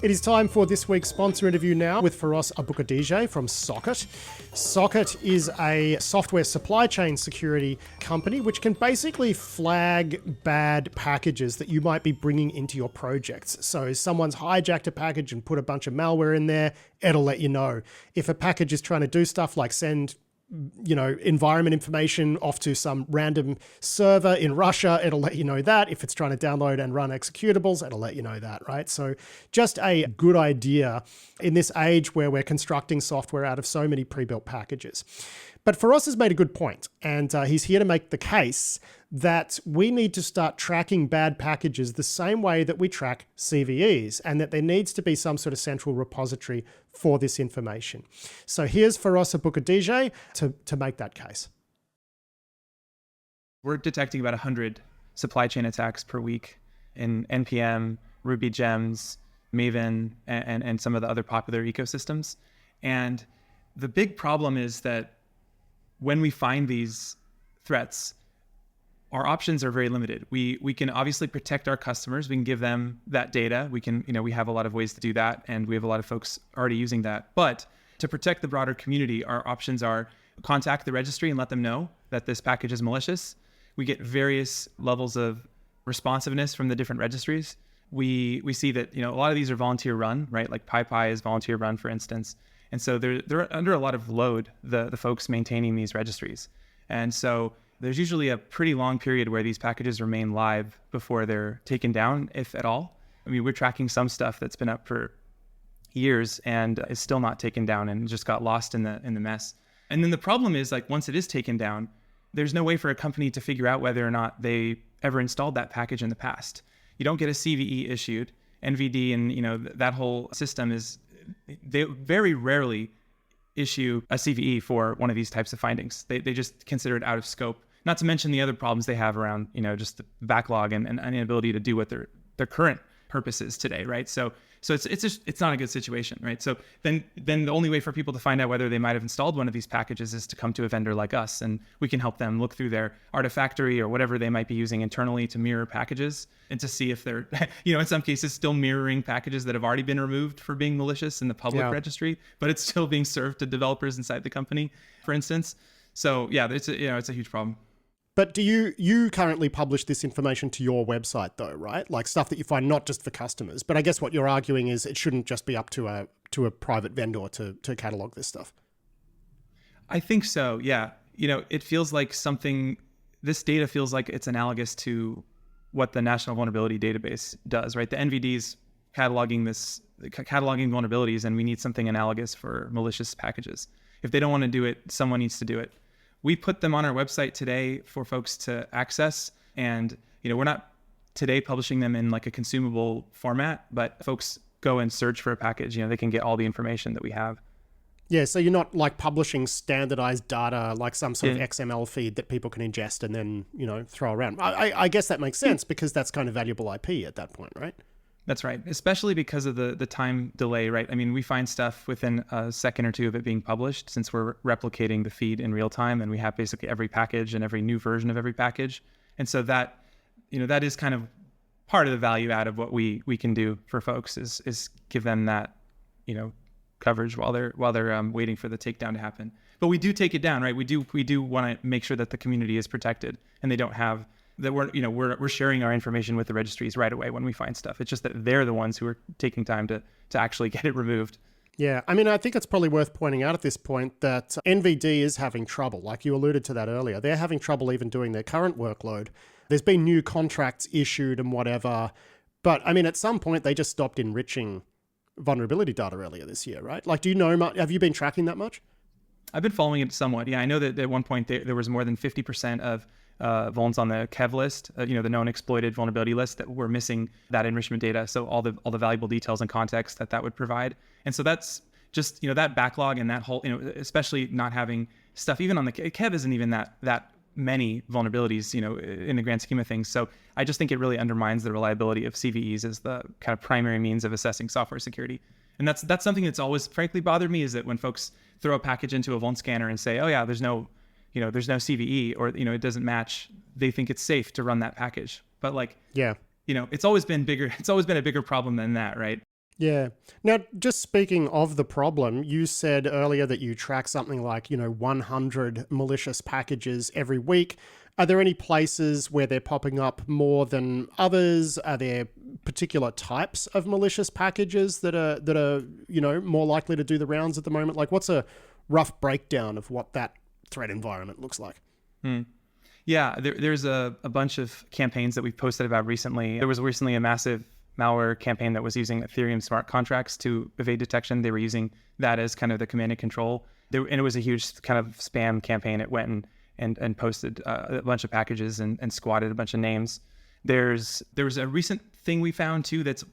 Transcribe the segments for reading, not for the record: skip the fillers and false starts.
It is time for this week's sponsor interview now with Feross and Patrick from Socket. Socket is a software supply chain security company which can basically flag bad packages that you might be bringing into your projects. So someone's hijacked a package and put a bunch of malware in there, it'll let you know. If a package is trying to do stuff like send environment information off to some random server in Russia, it'll let you know that. If it's trying to download and run executables, it'll let you know that, right? So just a good idea in this age where we're constructing software out of so many pre-built packages. But Feross has made a good point, and he's here to make the case that we need to start tracking bad packages the same way that we track CVEs, and that there needs to be some sort of central repository for this information. So here's Feross and Aboukhadijeh to make that case. We're detecting about 100 supply chain attacks per week in NPM, Ruby Gems, Maven, and some of the other popular ecosystems. And the big problem is that when we find these threats, our options are very limited. We can obviously protect our customers. We can give them that data. We can, we have a lot of ways to do that, and we have a lot of folks already using that. But to protect the broader community, our options are contact the registry and let them know that this package is malicious. We get various levels of responsiveness from the different registries. We see that a lot of these are volunteer run, right? Like PyPy is volunteer run, for instance. And so they're under a lot of load, the folks maintaining these registries. And so there's usually a pretty long period where these packages remain live before they're taken down, if at all. I mean, we're tracking some stuff that's been up for years and is still not taken down and just got lost in the mess. And then the problem is, like, once it is taken down, there's no way for a company to figure out whether or not they ever installed that package in the past. You don't get a CVE issued. NVD and that whole system they very rarely issue a CVE for one of these types of findings. They just consider it out of scope. Not to mention the other problems they have around, just the backlog and inability to do what their current purpose is today, right? So it's not a good situation, right? So then the only way for people to find out whether they might have installed one of these packages is to come to a vendor like us, and we can help them look through their Artifactory or whatever they might be using internally to mirror packages and to see if they're, in some cases still mirroring packages that have already been removed for being malicious in the public registry, but it's still being served to developers inside the company, for instance. So yeah, it's a huge problem. But do you currently publish this information to your website though, right? Like stuff that you find not just for customers, but I guess what you're arguing is it shouldn't just be up to a private vendor to catalog this stuff. I think so, yeah. It feels like this data feels like it's analogous to what the National Vulnerability Database does, right? The NVD's cataloging vulnerabilities, and we need something analogous for malicious packages. If they don't want to do it, someone needs to do it. We put them on our website today for folks to access, and we're not today publishing them in like a consumable format, but folks go and search for a package, they can get all the information that we have. Yeah, so you're not like publishing standardized data like some sort of XML feed that people can ingest and then, throw around. I guess that makes sense because that's kind of valuable IP at that point, right? That's right, especially because of the time delay, right? I mean, we find stuff within a second or two of it being published, since we're replicating the feed in real time, and we have basically every package and every new version of every package. And so that, that is kind of part of the value add of what we can do for folks is give them that, coverage while they're waiting for the takedown to happen. But we do take it down, right? We do want to make sure that the community is protected and they don't have that we're sharing our information with the registries right away when we find stuff. It's just that they're the ones who are taking time to actually get it removed. Yeah, I mean, I think it's probably worth pointing out at this point that NVD is having trouble. Like you alluded to that earlier. They're having trouble even doing their current workload. There's been new contracts issued and whatever. But I mean, at some point, they just stopped enriching vulnerability data earlier this year, right? Like, do you know much? Have you been tracking that much? I've been following it somewhat. Yeah, I know that at one point there was more than 50% of vulns on the KEV list, the known exploited vulnerability list, that were missing that enrichment data. So all the valuable details and context that would provide. And so that's just, that backlog and that whole, especially not having stuff, even on the KEV isn't even that many vulnerabilities, in the grand scheme of things. So I just think it really undermines the reliability of CVEs as the kind of primary means of assessing software security. And that's something that's always frankly bothered me, is that when folks throw a package into a vuln scanner and say, oh yeah, there's no CVE, or, it doesn't match, they think it's safe to run that package. But it's always been bigger. It's always been a bigger problem than that, right? Yeah. Now, just speaking of the problem, you said earlier that you track something like, 100 malicious packages every week. Are there any places where they're popping up more than others? Are there particular types of malicious packages that are more likely to do the rounds at the moment? Like, what's a rough breakdown of what that threat environment looks like? Yeah, there's a bunch of campaigns that we've posted about recently. There was recently a massive malware campaign that was using Ethereum smart contracts to evade detection. They were using that as kind of the command and control. And it was a huge kind of spam campaign. It went and posted a bunch of packages and squatted a bunch of names. There was a recent thing we found too that's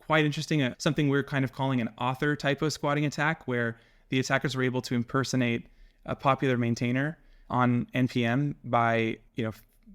quite interesting, something we're kind of calling an author typo squatting attack, where the attackers were able to impersonate a popular maintainer on NPM by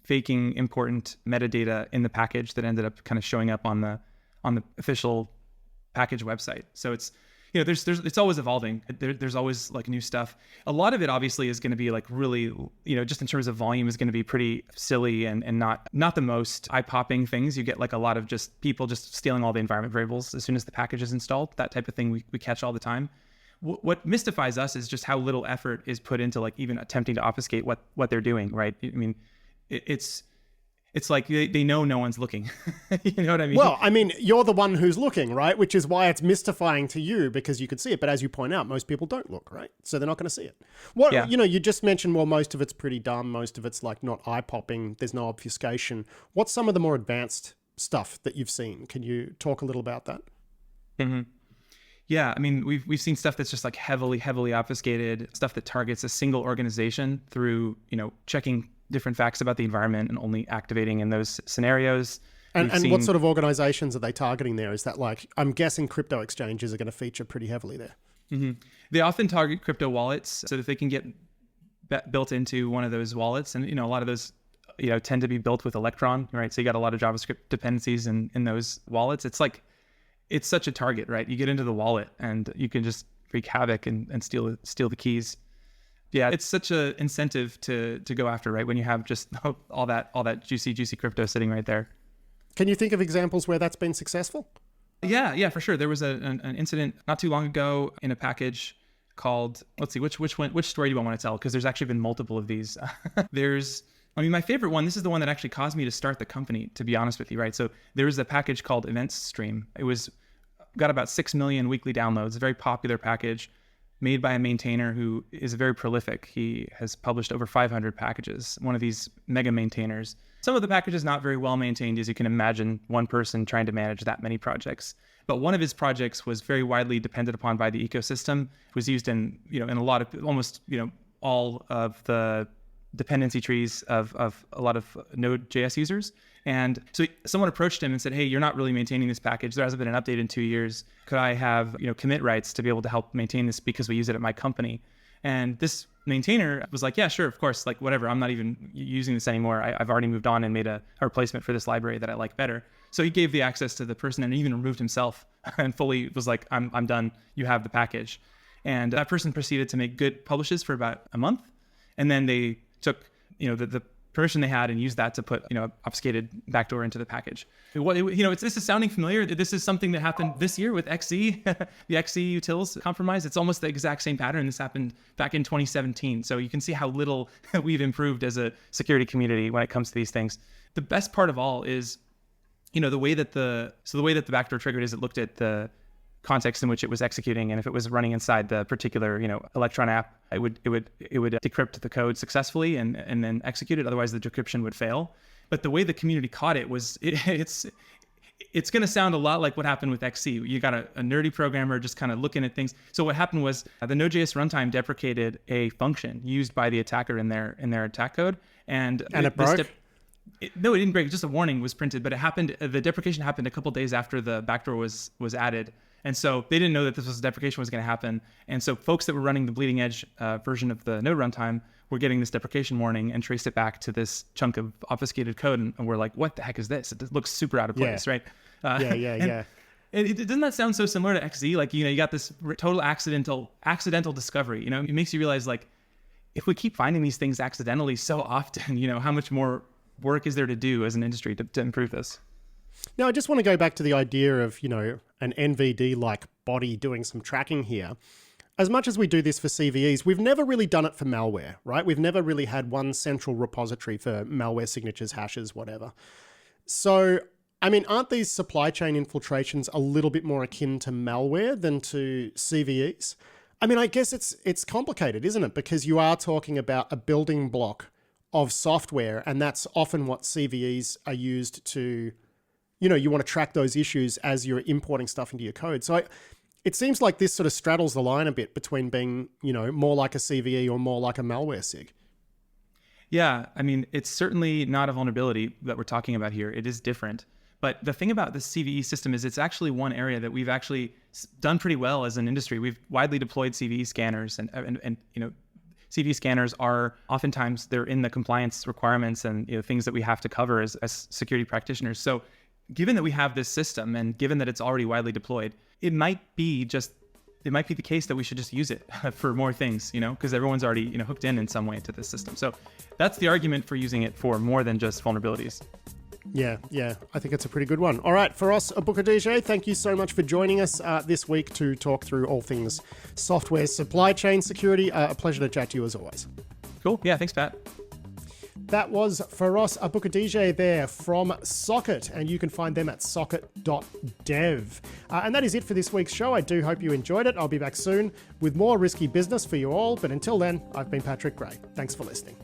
faking important metadata in the package that ended up kind of showing up on the official package website. So it's it's always evolving. There's always like new stuff. A lot of it obviously is going to be like really just in terms of volume is going to be pretty silly and not the most eye-popping things. You get like a lot of just people just stealing all the environment variables as soon as the package is installed. That type of thing we catch all the time. What mystifies us is just how little effort is put into like even attempting to obfuscate what they're doing, right? I mean, it's like they know no one's looking. You know what I mean? Well, I mean, you're the one who's looking, right? Which is why it's mystifying to you because you could see it. But as you point out, most people don't look, right? So they're not going to see it. You just mentioned, well, most of it's pretty dumb. Most of it's like not eye-popping. There's no obfuscation. What's some of the more advanced stuff that you've seen? Can you talk a little about that? Mm-hmm. Yeah, I mean, we've seen stuff that's just like heavily obfuscated, stuff that targets a single organization through, checking different facts about the environment and only activating in those scenarios. And what sort of organizations are they targeting there? Is that like, I'm guessing crypto exchanges are going to feature pretty heavily there. Mm-hmm. They often target crypto wallets so that they can get built into one of those wallets. And, a lot of those, tend to be built with Electron, right? So you got a lot of JavaScript dependencies in those wallets. It's such a target, right? You get into the wallet and you can just wreak havoc and steal the keys. Yeah, it's such an incentive to go after, right? When you have just all that juicy crypto sitting right there. Can you think of examples where that's been successful? Yeah, for sure. There was an incident not too long ago in a package called, let's see, which story do I want to tell? Because there's actually been multiple of these. My favorite one, this is the one that actually caused me to start the company, to be honest with you, right? So there was a package called Events Stream. It got about 6 million weekly downloads, a very popular package made by a maintainer who is very prolific. He has published over 500 packages, one of these mega maintainers. Some of the packages not very well maintained, as you can imagine, one person trying to manage that many projects. But one of his projects was very widely depended upon by the ecosystem. It was used in a lot of almost all of the dependency trees of a lot of Node.js users. And so someone approached him and said, hey, you're not really maintaining this package. There hasn't been an update in 2 years. Could I have commit rights to be able to help maintain this because we use it at my company? And this maintainer was like, yeah, sure, of course, like whatever. I'm not even using this anymore. I've already moved on and made a replacement for this library that I like better. So he gave the access to the person and even removed himself and fully was like, I'm done. You have the package. And that person proceeded to make good publishes for about a month. And then they took the permission they had and used that to put obfuscated backdoor into the package. This is sounding familiar. This is something that happened this year with XE, the XE utils compromise. It's almost the exact same pattern. This happened back in 2017. So you can see how little we've improved as a security community when it comes to these things. The best part of all is the way that the backdoor triggered is it looked at the context in which it was executing, and if it was running inside the particular Electron app, it would decrypt the code successfully and then execute it. Otherwise, the decryption would fail. But the way the community caught it was it's going to sound a lot like what happened with XC. You got a nerdy programmer just kind of looking at things. So what happened was the Node.js runtime deprecated a function used by the attacker in their attack code, and it broke. No, it didn't break. Just a warning was printed, but it happened. The deprecation happened a couple days after the backdoor was added. And so they didn't know that this deprecation was going to happen. And so folks that were running the bleeding edge version of the Node runtime were getting this deprecation warning and traced it back to this chunk of obfuscated code. And we're like, what the heck is this? It looks super out of place, right? Yeah. Doesn't that sound so similar to XZ? Like, you got this total accidental discovery. It makes you realize, like, if we keep finding these things accidentally so often, how much more work is there to do as an industry to improve this? Now, I just want to go back to the idea of, an NVD-like body doing some tracking here. As much as we do this for CVEs, we've never really done it for malware, right? We've never really had one central repository for malware signatures, hashes, whatever. So, aren't these supply chain infiltrations a little bit more akin to malware than to CVEs? I guess it's complicated, isn't it? Because you are talking about a building block of software, and that's often what CVEs are used to, you want to track those issues as you're importing stuff into your code. So it seems like this sort of straddles the line a bit between being, more like a CVE or more like a malware SIG. Yeah, it's certainly not a vulnerability that we're talking about here. It is different. But the thing about the CVE system is it's actually one area that we've actually done pretty well as an industry. We've widely deployed CVE scanners, and CVE scanners are oftentimes they're in the compliance requirements and things that we have to cover as security practitioners. So given that we have this system and given that it's already widely deployed, it might be the case that we should just use it for more things, because everyone's already hooked in some way to this system. So that's the argument for using it for more than just vulnerabilities. Yeah, I think it's a pretty good one. All right, Feross, Aboukhadijeh, thank you so much for joining us this week to talk through all things software supply chain security. A pleasure to chat to you as always. Cool. Yeah, thanks, Pat. That was Feross Aboukhadijeh there from Socket, and you can find them at socket.dev. And that is it for this week's show. I do hope you enjoyed it. I'll be back soon with more risky business for you all. But until then, I've been Patrick Gray. Thanks for listening.